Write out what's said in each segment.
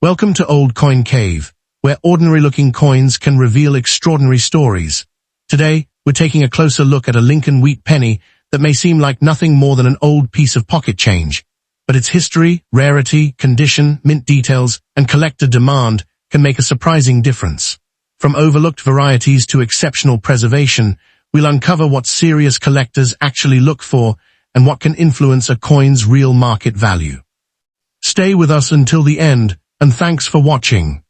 Welcome to Old Coin Cave, where ordinary-looking coins can reveal extraordinary stories. Today, we're taking a closer look at a Lincoln wheat penny that may seem like nothing more than an old piece of pocket change, but its history, rarity, condition, mint details, and collector demand can make a surprising difference. From overlooked varieties to exceptional preservation, we'll uncover what serious collectors actually look for and what can influence a coin's real market value. Stay with us until the end, and thanks for watching.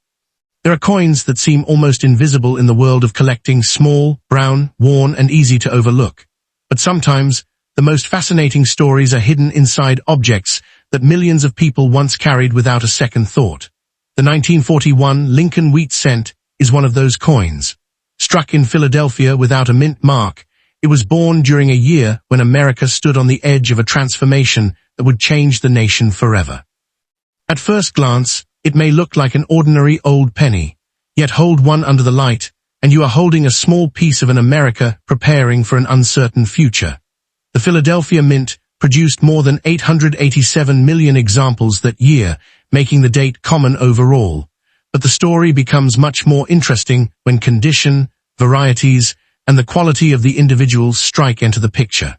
There are coins that seem almost invisible in the world of collecting, small, brown, worn, and easy to overlook. But sometimes, the most fascinating stories are hidden inside objects that millions of people once carried without a second thought. The 1941 Lincoln wheat cent is one of those coins. Struck in Philadelphia without a mint mark, it was born during a year when America stood on the edge of a transformation that would change the nation forever. At first glance, it may look like an ordinary old penny, yet hold one under the light, and you are holding a small piece of an America preparing for an uncertain future. The Philadelphia Mint produced more than 887 million examples that year, making the date common overall. But the story becomes much more interesting when condition, varieties, and the quality of the individuals strike into the picture.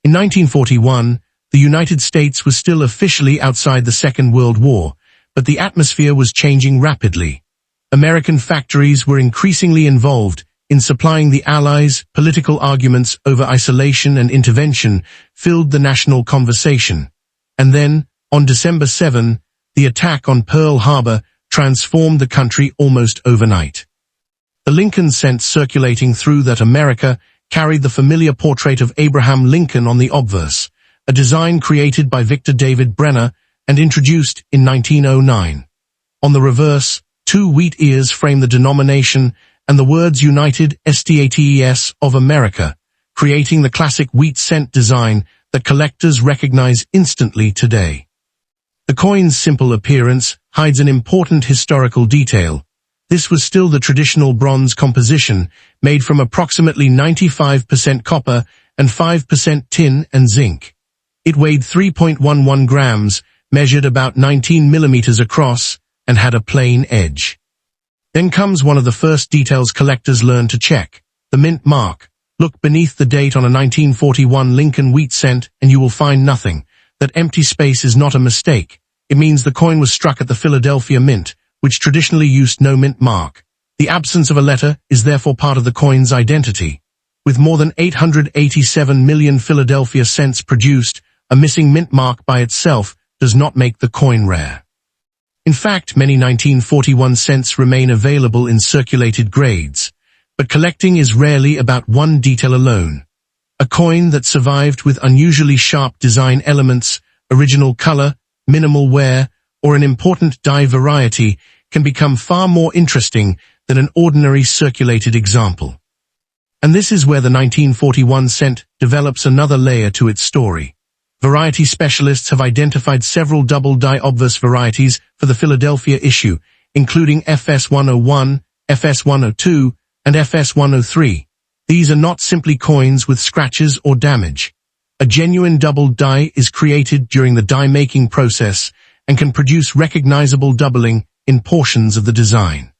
In 1941, the United States was still officially outside the Second World War, but the atmosphere was changing rapidly. American factories were increasingly involved in supplying the Allies. Political arguments over isolation and intervention filled the national conversation. And then, on December 7, the attack on Pearl Harbor transformed the country almost overnight. The Lincoln cent circulating through that America carried the familiar portrait of Abraham Lincoln on the obverse, a design created by Victor David Brenner and introduced in 1909. On the reverse, two wheat ears frame the denomination and the words United States of America, creating the classic wheat cent design that collectors recognize instantly today. The coin's simple appearance hides an important historical detail. This was still the traditional bronze composition, made from approximately 95% copper and 5% tin and zinc. It weighed 3.11 grams, measured about 19 millimeters across, and had a plain edge. Then comes one of the first details collectors learn to check: the mint mark. Look beneath the date on a 1941 Lincoln wheat cent and you will find nothing. That empty space is not a mistake. It means the coin was struck at the Philadelphia Mint, which traditionally used no mint mark. The absence of a letter is therefore part of the coin's identity. With more than 887 million Philadelphia cents produced, a missing mint mark by itself does not make the coin rare. In fact, many 1941 cents remain available in circulated grades, but collecting is rarely about one detail alone. A coin that survived with unusually sharp design elements, original color, minimal wear, or an important die variety can become far more interesting than an ordinary circulated example. And this is where the 1941 cent develops another layer to its story. Variety specialists have identified several double die obverse varieties for the Philadelphia issue, including FS101, FS102, and FS103. These are not simply coins with scratches or damage. A genuine double die is created during the die-making process and can produce recognizable doubling in portions of the design.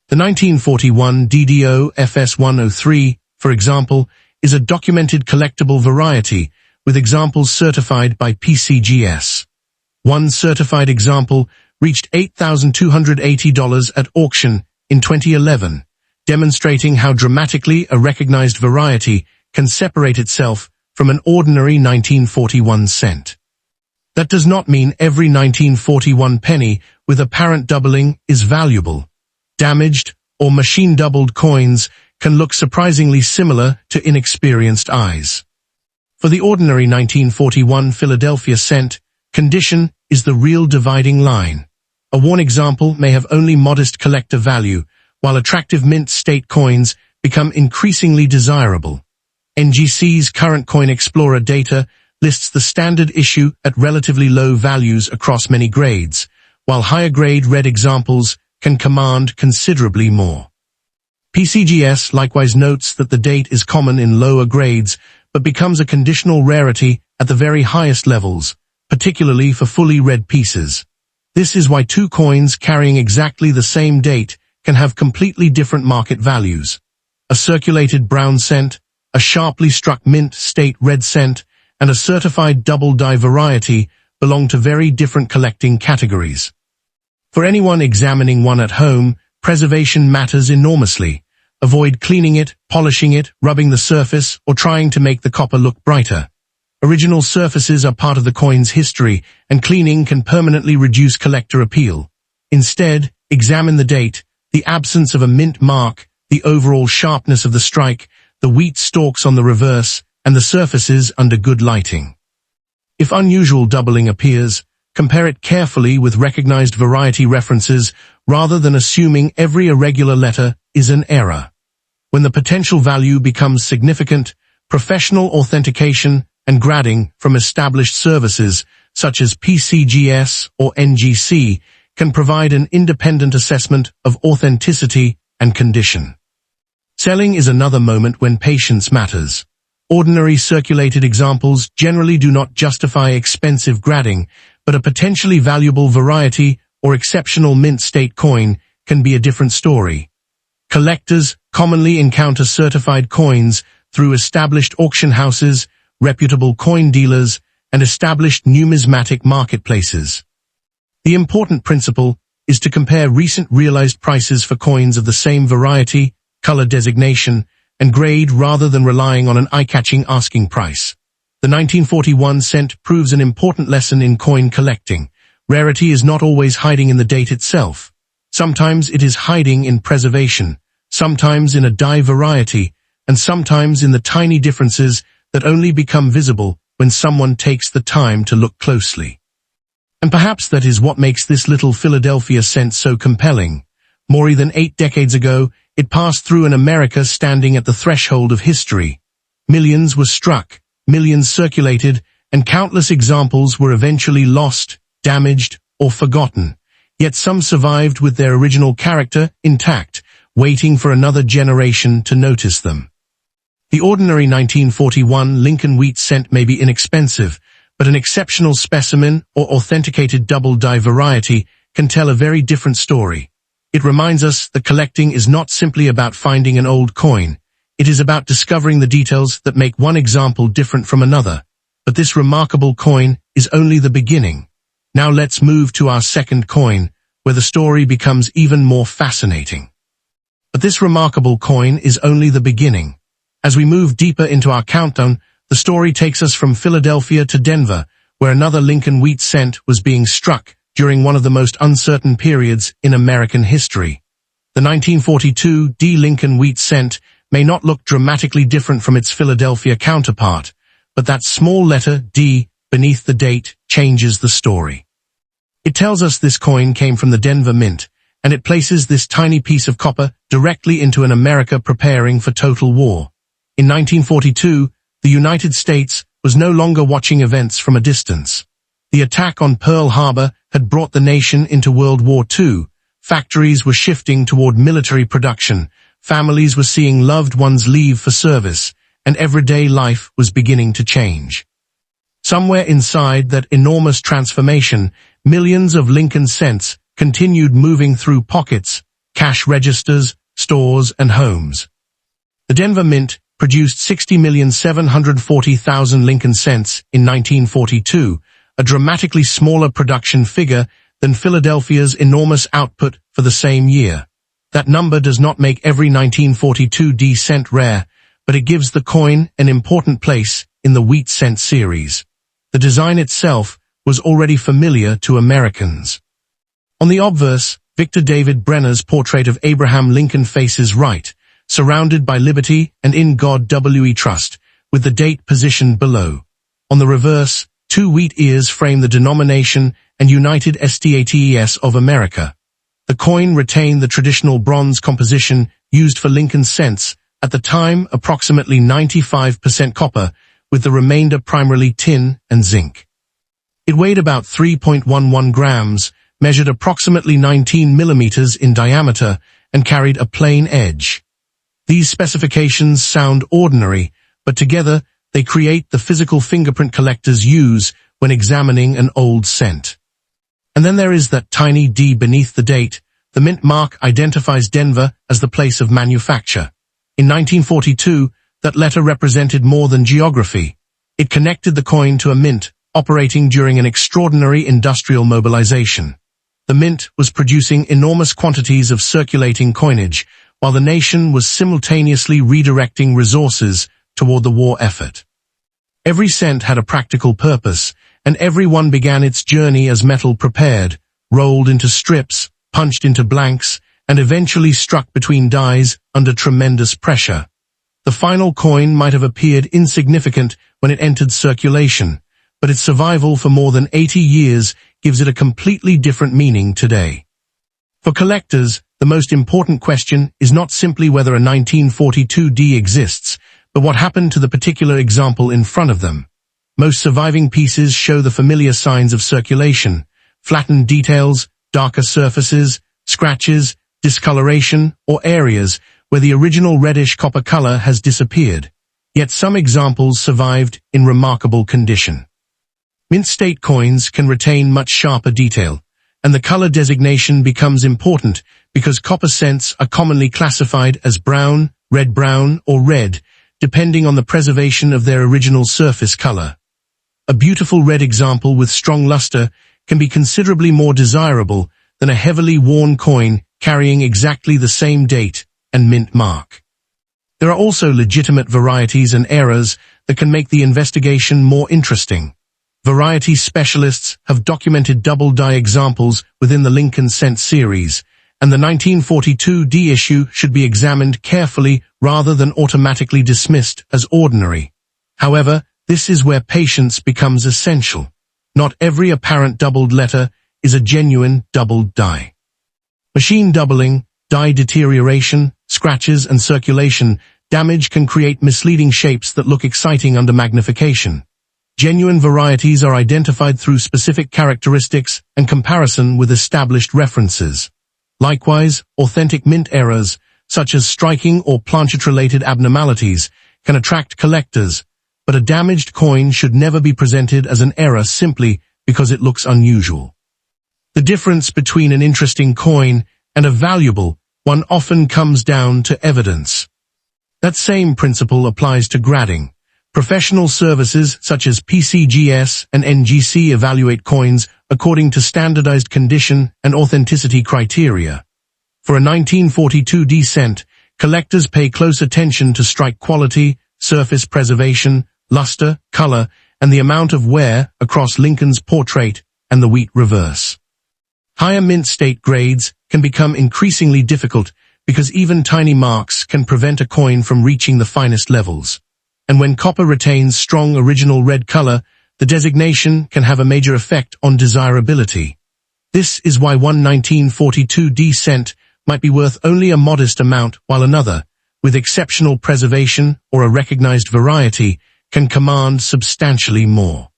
The 1941 DDO FS103, for example, is a documented collectible variety with examples certified by PCGS. One certified example reached $8,280 at auction in 2011, demonstrating how dramatically a recognized variety can separate itself from an ordinary 1941 cent. That does not mean every 1941 penny with apparent doubling is valuable. Damaged or machine-doubled coins can look surprisingly similar to inexperienced eyes. For the ordinary 1941 Philadelphia cent, condition is the real dividing line. A worn example may have only modest collector value, while attractive mint state coins become increasingly desirable. NGC's Current Coin Explorer data lists the standard issue at relatively low values across many grades, while higher-grade red examples can command considerably more. PCGS likewise notes that the date is common in lower grades, but becomes a conditional rarity at the very highest levels, particularly for fully read pieces. This is why two coins carrying exactly the same date can have completely different market values. A circulated brown cent, a sharply struck mint state red cent, and a certified double-die variety belong to very different collecting categories. For anyone examining one at home, preservation matters enormously. Avoid cleaning it, polishing it, rubbing the surface, or trying to make the copper look brighter. Original surfaces are part of the coin's history, and cleaning can permanently reduce collector appeal. Instead, examine the date, the absence of a mint mark, the overall sharpness of the strike, the wheat stalks on the reverse, and the surfaces under good lighting. If unusual doubling appears, compare it carefully with recognized variety references rather than assuming every irregular letter is an error. When the potential value becomes significant, professional authentication and grading from established services such as PCGS or NGC can provide an independent assessment of authenticity and condition. Selling is another moment when patience matters. Ordinary circulated examples generally do not justify expensive grading, but a potentially valuable variety or exceptional mint state coin can be a different story. Collectors commonly encounter certified coins through established auction houses, reputable coin dealers, and established numismatic marketplaces. The important principle is to compare recent realized prices for coins of the same variety, color designation, and grade rather than relying on an eye-catching asking price. The 1941 cent proves an important lesson in coin collecting. Rarity is not always hiding in the date itself. Sometimes it is hiding in preservation, sometimes in a die variety, and sometimes in the tiny differences that only become visible when someone takes the time to look closely. And perhaps that is what makes this little Philadelphia cent so compelling. More than 8 decades ago, it passed through an America standing at the threshold of history. Millions were struck, millions circulated, and countless examples were eventually lost, damaged, or forgotten. Yet some survived with their original character intact, waiting for another generation to notice them. The ordinary 1941 Lincoln wheat cent may be inexpensive, but an exceptional specimen or authenticated double-die variety can tell a very different story. It reminds us that collecting is not simply about finding an old coin. It is about discovering the details that make one example different from another. But this remarkable coin is only the beginning. Now let's move to our second coin, where the story becomes even more fascinating. But this remarkable coin is only the beginning. As we move deeper into our countdown, the story takes us from Philadelphia to Denver, where another Lincoln wheat cent was being struck during one of the most uncertain periods in American history. The 1942 D Lincoln wheat cent may not look dramatically different from its Philadelphia counterpart, but that small letter D beneath the date changes the story. It tells us this coin came from the Denver Mint, and it places this tiny piece of copper directly into an America preparing for total war. In 1942, the United States was no longer watching events from a distance. The attack on Pearl Harbor had brought the nation into World War II. Factories were shifting toward military production, families were seeing loved ones leave for service, and everyday life was beginning to change. Somewhere inside that enormous transformation, millions of Lincoln cents continued moving through pockets, cash registers, stores, and homes. The Denver Mint produced 60,740,000 Lincoln cents in 1942, a dramatically smaller production figure than Philadelphia's enormous output for the same year. That number does not make every 1942 D cent rare, but it gives the coin an important place in the wheat cent series. The design itself was already familiar to Americans. On the obverse, Victor David Brenner's portrait of Abraham Lincoln faces right, surrounded by liberty and in God we trust, with the date positioned below. On the reverse, 2 wheat ears frame the denomination and United States of America. The coin retained the traditional bronze composition used for Lincoln cents, at the time approximately 95% copper, with the remainder primarily tin and zinc. It weighed about 3.11 grams, measured approximately 19 millimeters in diameter, and carried a plain edge. These specifications sound ordinary, but together they create the physical fingerprint collectors use when examining an old cent. And then there is that tiny D beneath the date. The mint mark identifies Denver as the place of manufacture. In 1942, that letter represented more than geography. It connected the coin to a mint, operating during an extraordinary industrial mobilization. The mint was producing enormous quantities of circulating coinage, while the nation was simultaneously redirecting resources toward the war effort. Every cent had a practical purpose, and every one began its journey as metal prepared, rolled into strips, punched into blanks, and eventually struck between dies under tremendous pressure. The final coin might have appeared insignificant when it entered circulation, but its survival for more than 80 years gives it a completely different meaning today. For collectors, the most important question is not simply whether a 1942 D exists, but what happened to the particular example in front of them. Most surviving pieces show the familiar signs of circulation: flattened details, darker surfaces, scratches, discoloration, or areas where the original reddish copper color has disappeared. Yet some examples survived in remarkable condition. Mint state coins can retain much sharper detail, and the color designation becomes important because copper cents are commonly classified as brown, red-brown, or red, depending on the preservation of their original surface color. A beautiful red example with strong luster can be considerably more desirable than a heavily worn coin carrying exactly the same date and mint mark. There are also legitimate varieties and errors that can make the investigation more interesting. Variety specialists have documented double die examples within the Lincoln Cent series, and the 1942 D issue should be examined carefully rather than automatically dismissed as ordinary. However, this is where patience becomes essential. Not every apparent doubled letter is a genuine doubled die. Machine doubling, die deterioration, scratches, and circulation damage can create misleading shapes that look exciting under magnification. Genuine varieties are identified through specific characteristics and comparison with established references. Likewise, authentic mint errors, such as striking or planchet-related abnormalities, can attract collectors, but a damaged coin should never be presented as an error simply because it looks unusual. The difference between an interesting coin and a valuable one often comes down to evidence. That same principle applies to grading. Professional services such as PCGS and NGC evaluate coins according to standardized condition and authenticity criteria. For a 1942 D cent, collectors pay close attention to strike quality, surface preservation, luster, color, and the amount of wear across Lincoln's portrait and the wheat reverse. Higher mint state grades can become increasingly difficult because even tiny marks can prevent a coin from reaching the finest levels. And when copper retains strong original red color, the designation can have a major effect on desirability. This is why one 1942 D cent might be worth only a modest amount, while another, with exceptional preservation or a recognized variety, can command substantially more.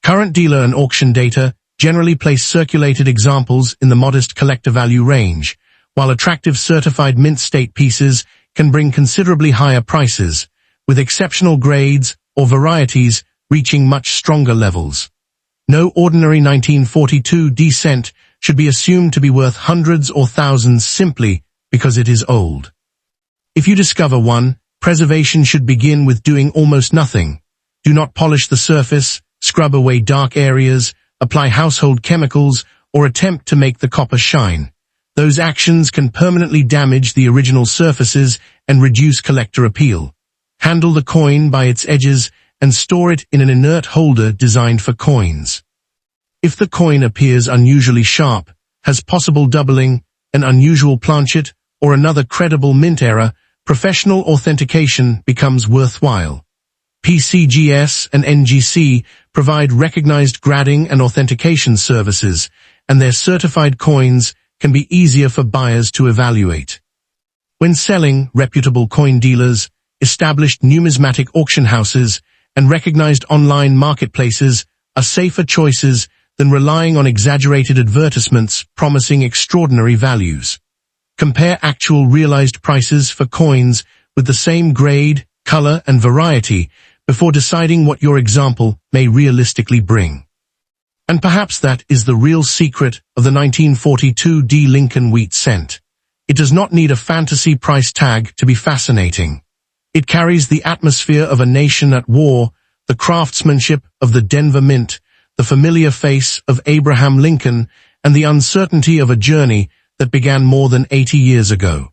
Current dealer and auction data generally place circulated examples in the modest collector value range, while attractive certified mint state pieces can bring considerably higher prices, with exceptional grades or varieties reaching much stronger levels. No ordinary 1942 D cent should be assumed to be worth hundreds or thousands simply because it is old. If you discover one, preservation should begin with doing almost nothing. Do not polish the surface, scrub away dark areas, apply household chemicals, or attempt to make the copper shine. Those actions can permanently damage the original surfaces and reduce collector appeal. Handle the coin by its edges and store it in an inert holder designed for coins. If the coin appears unusually sharp, has possible doubling, an unusual planchet, or another credible mint error, professional authentication becomes worthwhile. PCGS and NGC provide recognized grading and authentication services, and their certified coins can be easier for buyers to evaluate. When selling, reputable coin dealers, established numismatic auction houses, and recognized online marketplaces are safer choices than relying on exaggerated advertisements promising extraordinary values. Compare actual realized prices for coins with the same grade, color, and variety before deciding what your example may realistically bring. And perhaps that is the real secret of the 1942 D. Lincoln wheat cent. It does not need a fantasy price tag to be fascinating. It carries the atmosphere of a nation at war, the craftsmanship of the Denver Mint, the familiar face of Abraham Lincoln, and the uncertainty of a journey that began more than 80 years ago.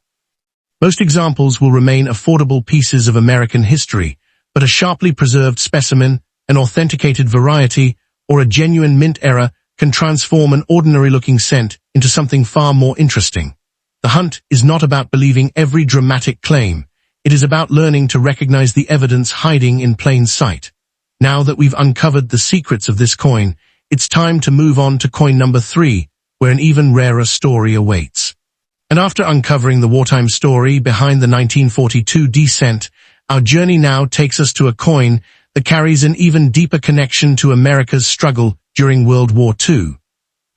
Most examples will remain affordable pieces of American history, but a sharply preserved specimen, an authenticated variety, or a genuine mint era can transform an ordinary-looking cent into something far more interesting. The hunt is not about believing every dramatic claim. It is about learning to recognize the evidence hiding in plain sight. Now that we've uncovered the secrets of this coin, it's time to move on to coin number 3, where an even rarer story awaits. And after uncovering the wartime story behind the 1942 D cent, our journey now takes us to a coin that carries an even deeper connection to America's struggle during World War II.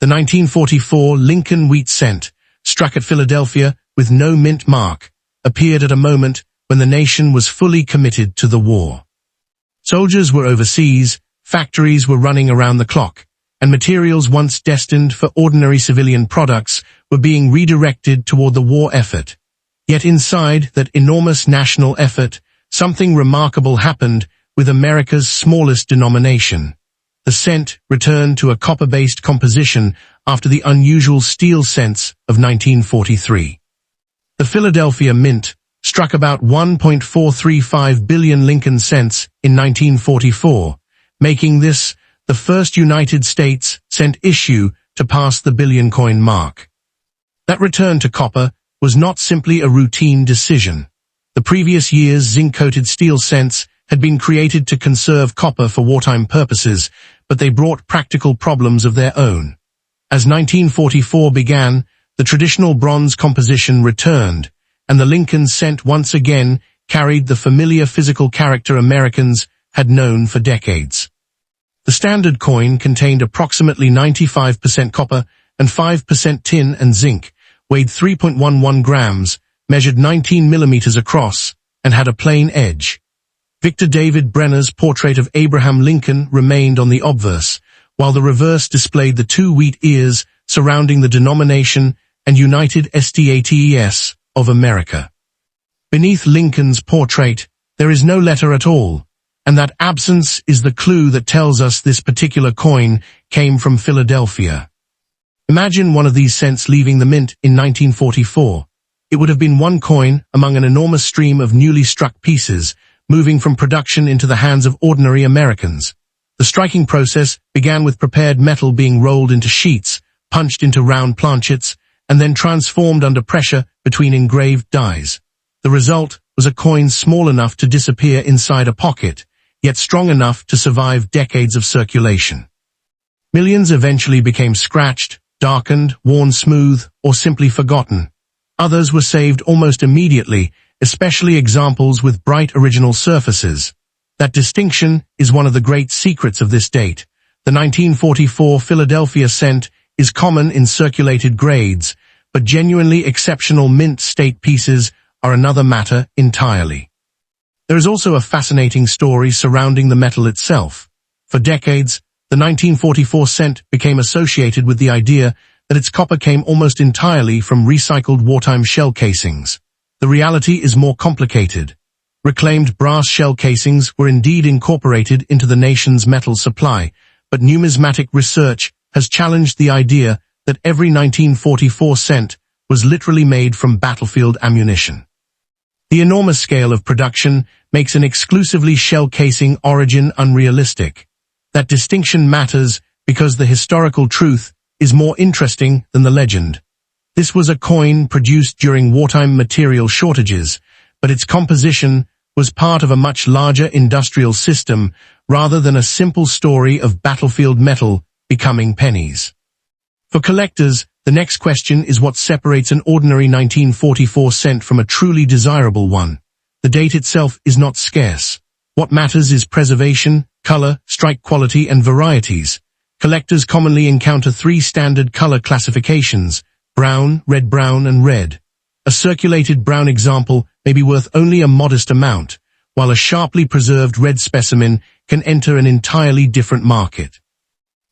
The 1944 Lincoln wheat cent, struck at Philadelphia with no mint mark, appeared at a moment when the nation was fully committed to the war. Soldiers were overseas, factories were running around the clock, and materials once destined for ordinary civilian products were being redirected toward the war effort. Yet inside that enormous national effort, something remarkable happened with America's smallest denomination. The cent returned to a copper-based composition after the unusual steel cents of 1943. The Philadelphia Mint struck about 1.435 billion Lincoln cents in 1944, making this the first United States cent issue to pass the billion coin mark. That return to copper was not simply a routine decision. The previous year's zinc-coated steel cents had been created to conserve copper for wartime purposes, but they brought practical problems of their own. As 1944 began, the traditional bronze composition returned, and the Lincoln cent once again carried the familiar physical character Americans had known for decades. The standard coin contained approximately 95% copper and 5% tin and zinc, weighed 3.11 grams, measured 19 millimeters across, and had a plain edge. Victor David Brenner's portrait of Abraham Lincoln remained on the obverse, while the reverse displayed the two wheat ears surrounding the denomination and United States of America. Beneath Lincoln's portrait, there is no letter at all, and that absence is the clue that tells us this particular coin came from Philadelphia. Imagine one of these cents leaving the mint in 1944. It would have been one coin among an enormous stream of newly struck pieces, moving from production into the hands of ordinary Americans. The striking process began with prepared metal being rolled into sheets, punched into round planchets, and then transformed under pressure between engraved dies. The result was a coin small enough to disappear inside a pocket, yet strong enough to survive decades of circulation. Millions eventually became scratched, darkened, worn smooth, or simply forgotten. Others were saved almost immediately, especially examples with bright original surfaces. That distinction is one of the great secrets of this date. The 1944 Philadelphia cent is common in circulated grades, but genuinely exceptional mint state pieces are another matter entirely. There is also a fascinating story surrounding the metal itself. For decades, the 1944 cent became associated with the idea that its copper came almost entirely from recycled wartime shell casings. The reality is more complicated. Reclaimed brass shell casings were indeed incorporated into the nation's metal supply, but numismatic research has challenged the idea that every 1944 cent was literally made from battlefield ammunition. The enormous scale of production makes an exclusively shell casing origin unrealistic. That distinction matters because the historical truth is more interesting than the legend. This was a coin produced during wartime material shortages, but its composition was part of a much larger industrial system rather than a simple story of battlefield metal becoming pennies. For collectors, the next question is what separates an ordinary 1944 cent from a truly desirable one. The date itself is not scarce. What matters is preservation, color, strike quality, and varieties. Collectors commonly encounter three standard color classifications: brown, red-brown, and red. A circulated brown example may be worth only a modest amount, while a sharply preserved red specimen can enter an entirely different market.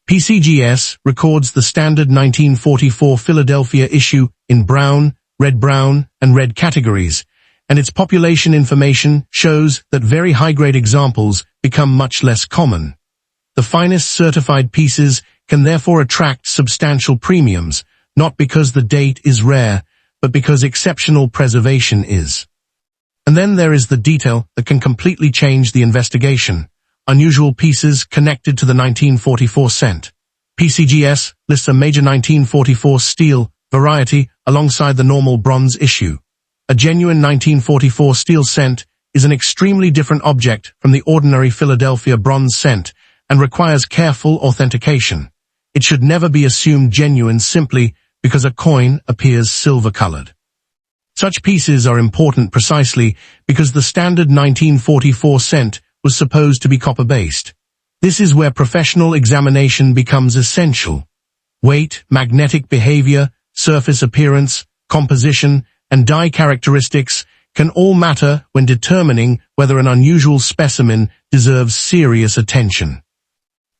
PCGS records the standard 1944 Philadelphia issue in brown, and red categories, and its population information shows that very high-grade examples become much less common. The finest certified pieces can therefore attract substantial premiums, not because the date is rare, but because exceptional preservation is. And then there is the detail that can completely change the investigation: unusual pieces connected to the 1944 cent. PCGS lists a major 1944 steel variety alongside the normal bronze issue. A genuine 1944 steel cent is an extremely different object from the ordinary Philadelphia bronze cent and requires careful authentication. It should never be assumed genuine simply because a coin appears silver-colored. Such pieces are important precisely because the standard 1944 cent was supposed to be copper-based. This is where professional examination becomes essential. Weight, magnetic behavior, surface appearance, composition, and die characteristics can all matter when determining whether an unusual specimen deserves serious attention.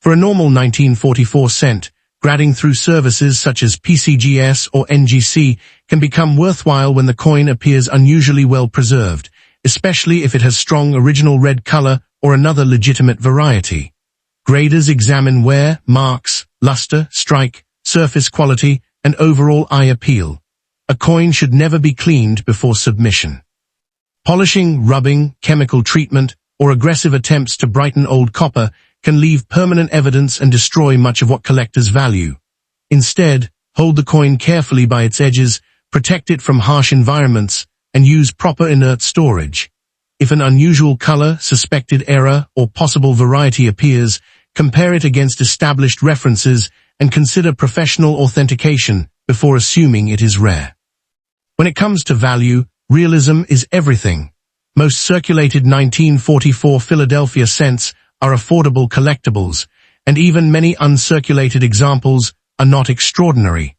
For a normal 1944 cent, grading through services such as PCGS or NGC can become worthwhile when the coin appears unusually well preserved, especially if it has strong original red color or another legitimate variety. Graders examine wear, marks, luster, strike, surface quality, and overall eye appeal. A coin should never be cleaned before submission. Polishing, rubbing, chemical treatment, or aggressive attempts to brighten old copper can leave permanent evidence and destroy much of what collectors value. Instead, hold the coin carefully by its edges, protect it from harsh environments, and use proper inert storage. If an unusual color, suspected error, or possible variety appears, compare it against established references and consider professional authentication before assuming it is rare. When it comes to value, realism is everything. Most circulated 1944 Philadelphia cents are affordable collectibles, and even many uncirculated examples are not extraordinary.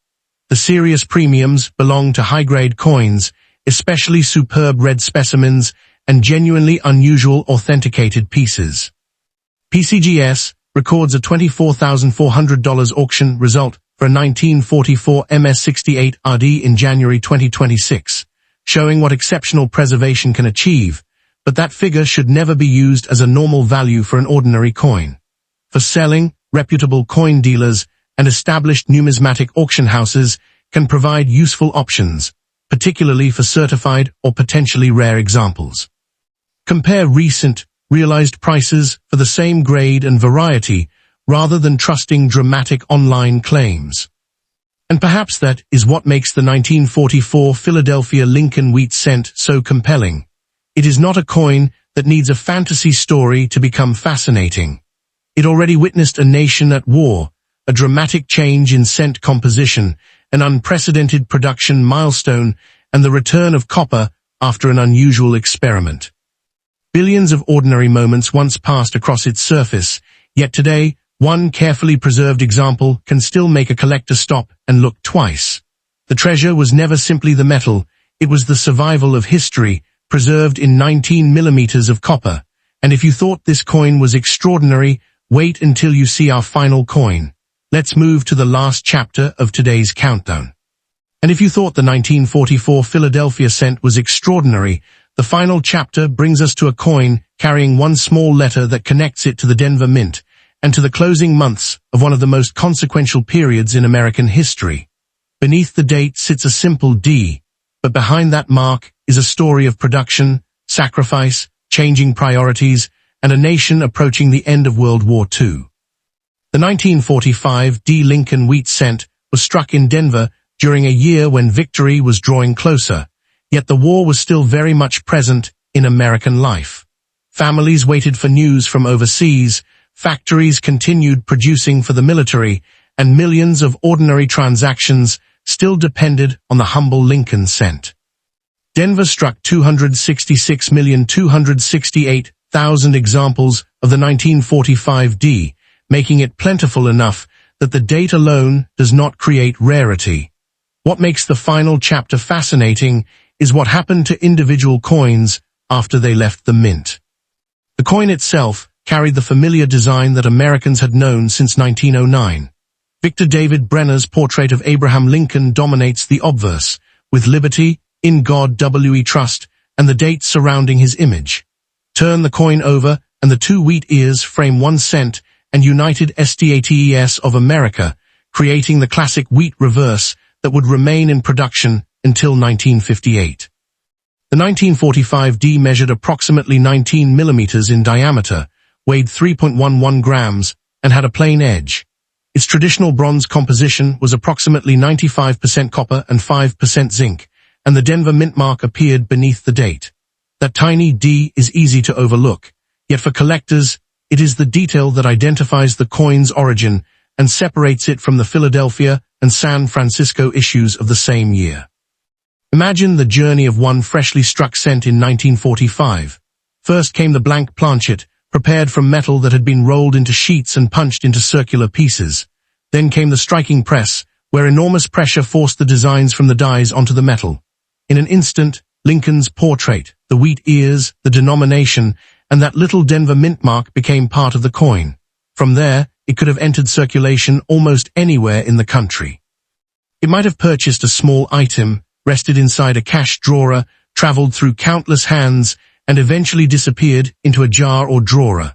The serious premiums belong to high-grade coins, especially superb red specimens and genuinely unusual authenticated pieces. PCGS records a $24,400 auction result for a 1944 MS68 RD in January 2026, showing what exceptional preservation can achieve, but that figure should never be used as a normal value for an ordinary coin. For selling, reputable coin dealers and established numismatic auction houses can provide useful options, particularly for certified or potentially rare examples. Compare recent, realized prices for the same grade and variety rather than trusting dramatic online claims. And perhaps that is what makes the 1944 Philadelphia Lincoln Wheat cent so compelling. It is not a coin that needs a fantasy story to become fascinating. It already witnessed a nation at war, a dramatic change in cent composition, an unprecedented production milestone, and the return of copper after an unusual experiment. Billions of ordinary moments once passed across its surface, yet today, one carefully preserved example can still make a collector stop and look twice. The treasure was never simply the metal, it was the survival of history, preserved in 19 millimeters of copper. And if you thought this coin was extraordinary, wait until you see our final coin. Let's move to the last chapter of today's countdown. And if you thought the 1944 Philadelphia cent was extraordinary, the final chapter brings us to a coin carrying one small letter that connects it to the Denver Mint, and to the closing months of one of the most consequential periods in American history. Beneath the date sits a simple D, but behind that mark is a story of production, sacrifice, changing priorities, and a nation approaching the end of World War II. The 1945 D. Lincoln Wheat cent was struck in Denver during a year when victory was drawing closer, yet the war was still very much present in American life. Families waited for news from overseas, factories continued producing for the military, and millions of ordinary transactions still depended on the humble Lincoln cent. Denver struck 266,268,000 examples of the 1945 D, making it plentiful enough that the date alone does not create rarity. What makes the final chapter fascinating is what happened to individual coins after they left the mint. The coin itself carried the familiar design that Americans had known since 1909. Victor David Brenner's portrait of Abraham Lincoln dominates the obverse, with liberty, in God we trust, and the dates surrounding his image. Turn the coin over, and the two wheat ears frame 1 cent and United States of America, creating the classic wheat reverse that would remain in production until 1958. The 1945 D measured approximately 19 millimeters in diameter, weighed 3.11 grams, and had a plain edge. Its traditional bronze composition was approximately 95% copper and 5% zinc, and the Denver mint mark appeared beneath the date. That tiny D is easy to overlook, yet for collectors, it is the detail that identifies the coin's origin and separates it from the Philadelphia and San Francisco issues of the same year. Imagine the journey of one freshly struck cent in 1945. First came the blank planchet, prepared from metal that had been rolled into sheets and punched into circular pieces. Then came the striking press, where enormous pressure forced the designs from the dies onto the metal. In an instant, Lincoln's portrait, the wheat ears, the denomination, and that little Denver mint mark became part of the coin. From there, it could have entered circulation almost anywhere in the country. It might have purchased a small item, rested inside a cash drawer, traveled through countless hands, and eventually disappeared into a jar or drawer.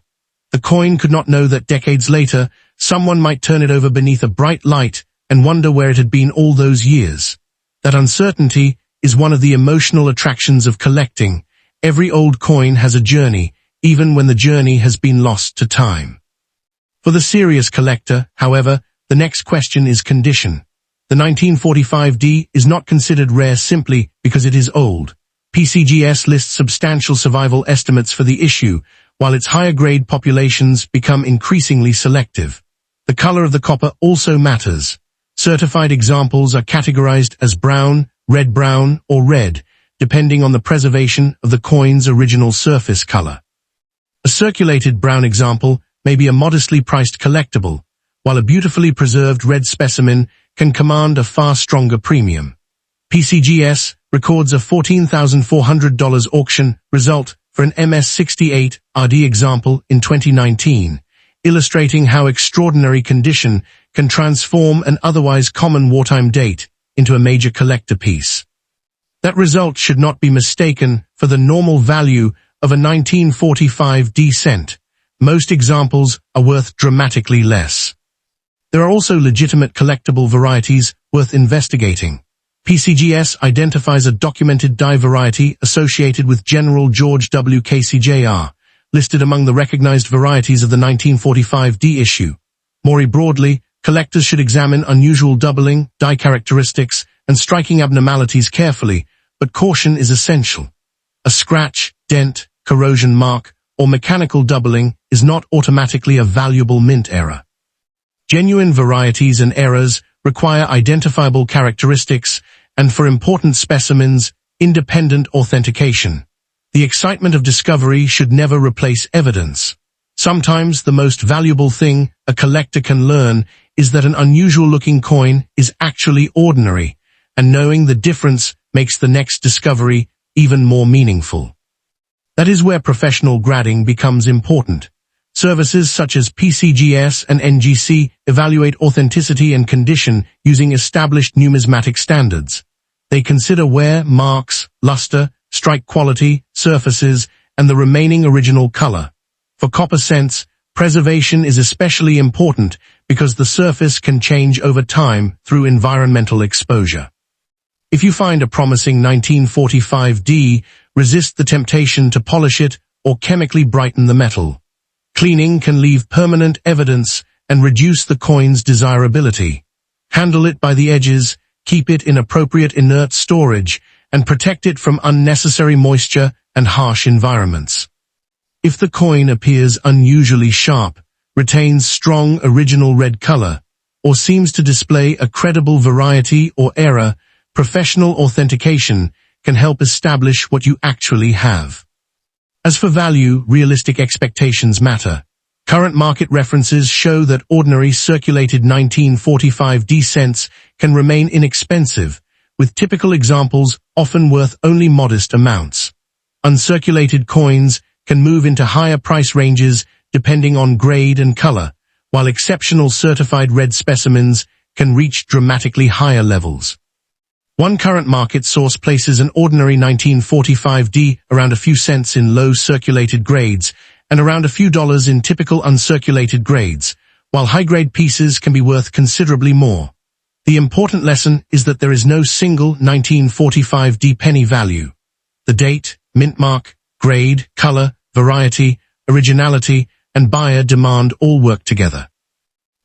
The coin could not know that decades later, someone might turn it over beneath a bright light and wonder where it had been all those years. That uncertainty is one of the emotional attractions of collecting. Every old coin has a journey, even when the journey has been lost to time. For the serious collector, however, the next question is condition. The 1945 D is not considered rare simply because it is old. PCGS lists substantial survival estimates for the issue, while its higher-grade populations become increasingly selective. The color of the copper also matters. Certified examples are categorized as brown, red-brown, or red, depending on the preservation of the coin's original surface color. A circulated brown example may be a modestly priced collectible, while a beautifully preserved red specimen can command a far stronger premium. PCGS records a $14,400 auction result for an MS-68 RD example in 2019, illustrating how extraordinary condition can transform an otherwise common wartime date into a major collector piece. That result should not be mistaken for the normal value of a 1945 D cent. Most examples are worth dramatically less. There are also legitimate collectible varieties worth investigating. PCGS identifies a documented die variety associated with General George W. Casey Jr., listed among the recognized varieties of the 1945 D issue. More broadly, collectors should examine unusual doubling, die characteristics, and striking abnormalities carefully, but caution is essential. A scratch, dent, corrosion mark, or mechanical doubling is not automatically a valuable mint error. Genuine varieties and errors require identifiable characteristics, and for important specimens, independent authentication. The excitement of discovery should never replace evidence. Sometimes the most valuable thing a collector can learn is that an unusual-looking coin is actually ordinary, and knowing the difference makes the next discovery even more meaningful. That is where professional grading becomes important. Services such as PCGS and NGC evaluate authenticity and condition using established numismatic standards. They consider wear, marks, luster, strike quality, surfaces, and the remaining original color. For copper cents, preservation is especially important because the surface can change over time through environmental exposure. If you find a promising 1945 D, resist the temptation to polish it or chemically brighten the metal. Cleaning can leave permanent evidence and reduce the coin's desirability. Handle it by the edges, keep it in appropriate inert storage, and protect it from unnecessary moisture and harsh environments. If the coin appears unusually sharp, retains strong original red color, or seems to display a credible variety or error, professional authentication can help establish what you actually have. As for value, realistic expectations matter. Current market references show that ordinary circulated 1945 D cents can remain inexpensive, with typical examples often worth only modest amounts. Uncirculated coins can move into higher price ranges depending on grade and color, while exceptional certified red specimens can reach dramatically higher levels. One current market source places an ordinary 1945D around a few cents in low circulated grades and around a few dollars in typical uncirculated grades, while high-grade pieces can be worth considerably more. The important lesson is that there is no single 1945D penny value. The date, mint mark, grade, color, variety, originality, and buyer demand all work together.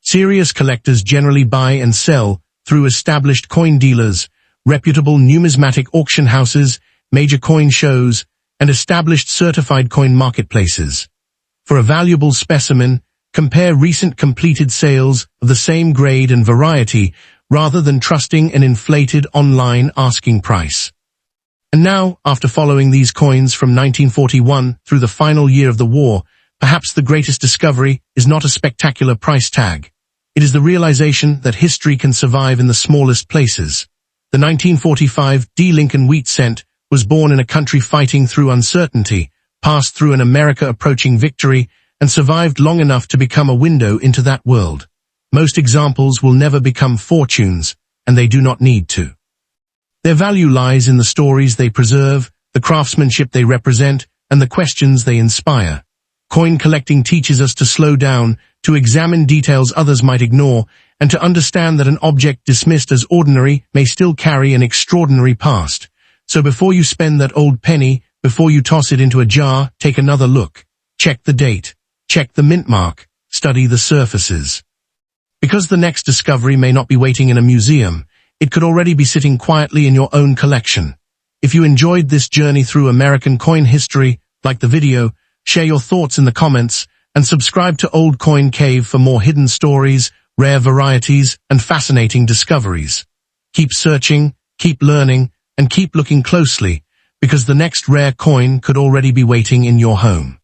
Serious collectors generally buy and sell through established coin dealers, reputable numismatic auction houses, major coin shows, and established certified coin marketplaces. For a valuable specimen, compare recent completed sales of the same grade and variety rather than trusting an inflated online asking price. And now, after following these coins from 1941 through the final year of the war, perhaps the greatest discovery is not a spectacular price tag. It is the realization that history can survive in the smallest places. The 1945 D. Lincoln wheat cent was born in a country fighting through uncertainty, passed through an America approaching victory, and survived long enough to become a window into that world. Most examples will never become fortunes, and they do not need to. Their value lies in the stories they preserve, the craftsmanship they represent, and the questions they inspire. Coin collecting teaches us to slow down, to examine details others might ignore, and to understand that an object dismissed as ordinary may still carry an extraordinary past. So before you spend that old penny, before you toss it into a jar, take another look. Check the date. Check the mint mark. Study the surfaces. Because the next discovery may not be waiting in a museum, it could already be sitting quietly in your own collection. If you enjoyed this journey through American coin history, like the video, share your thoughts in the comments, and subscribe to Old Coin Cave for more hidden stories, rare varieties, and fascinating discoveries. Keep searching, keep learning, and keep looking closely, because the next rare coin could already be waiting in your home.